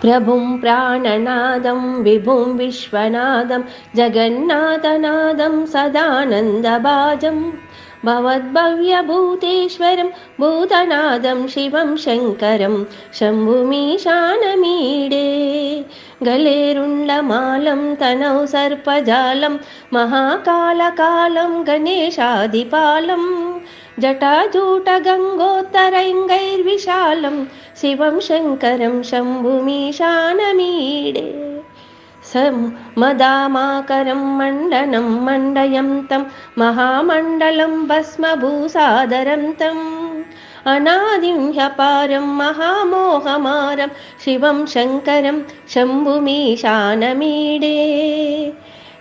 प्रभुं प्राणनादं विभुं विश्वनादं जगन्नाथनादं सदानन्दभाजं भवद्भव्यभूतेश्वरं भूतनादं शिवं शङ्करं शम्भुमीशानमीडे गलेरुण्डमालं तनौ सर्पजालं महाकालकालं गणेशादिपालं जटाजूटगङ्गोत्तरैर्विशालं शिवं शङ्करं शम्भुमीशानमीडे मदामाकरं मण्डनं मण्डयन्तं महामण्डलं भस्मभूसादरन्तम् अनादिं ह्यपारं महामोहमारं शिवं शङ्करं शम्भुमीशानमीडे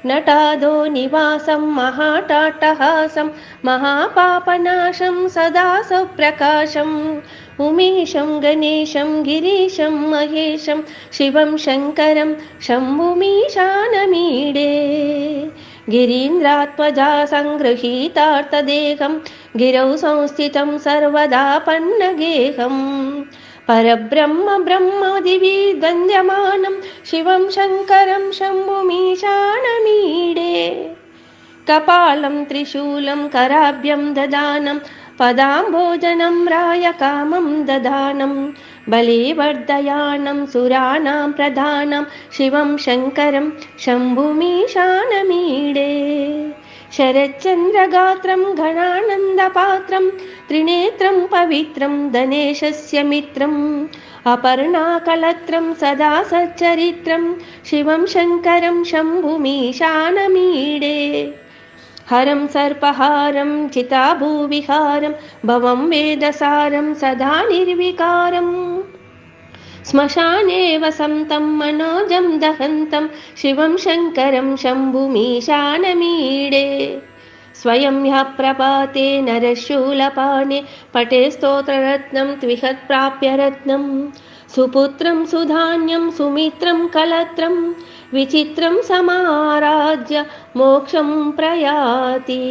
नटादो निवासं महाटाटहासं महापापनाशं सदा सुप्रकाशम् उमेशं गणेशं गिरीशं महेशं शिवं शङ्करं शम्भुमीशानमीडे गिरीन्द्रात्मजा सङ्गृहीतार्थदेहं गिरौ संस्थितं सर्वदा पन्नगेहं परब्रह्म ब्रह्मादिवि वन्द्यमानं शिवं शङ्करं शम्भुमीशानमीडे कपालं त्रिशूलं कराभ्यं ददानं पदाम्भोजनं रायकामं ददानं बलिवर्धयानं सुराणां प्रधानं शिवं शङ्करं शम्भुमीशानमीडे शरच्चन्द्रगात्रं घनानन्दपात्रं त्रिनेत्रं पवित्रं गणेशस्य मित्रम् अपर्णाकलत्रं सदा सच्चरित्रं शिवं शङ्करं शम्भुमीशानमीडे हरं सर्पहारं चिताभूविहारं भवं वेदसारं सदा निर्विकारं श्मशाने वसन्तं मनोजं दहन्तं शिवं शङ्करं शम्भुमीशानमीडे स्वयं ह्यः प्रपाते नरशूलपाणे पटे स्तोत्ररत्नं त्विहत्प्राप्य रत्नं सुपुत्रं सुधान्यं सुमित्रं कलत्रं विचित्रं समाराज्य मोक्षं प्रयाति।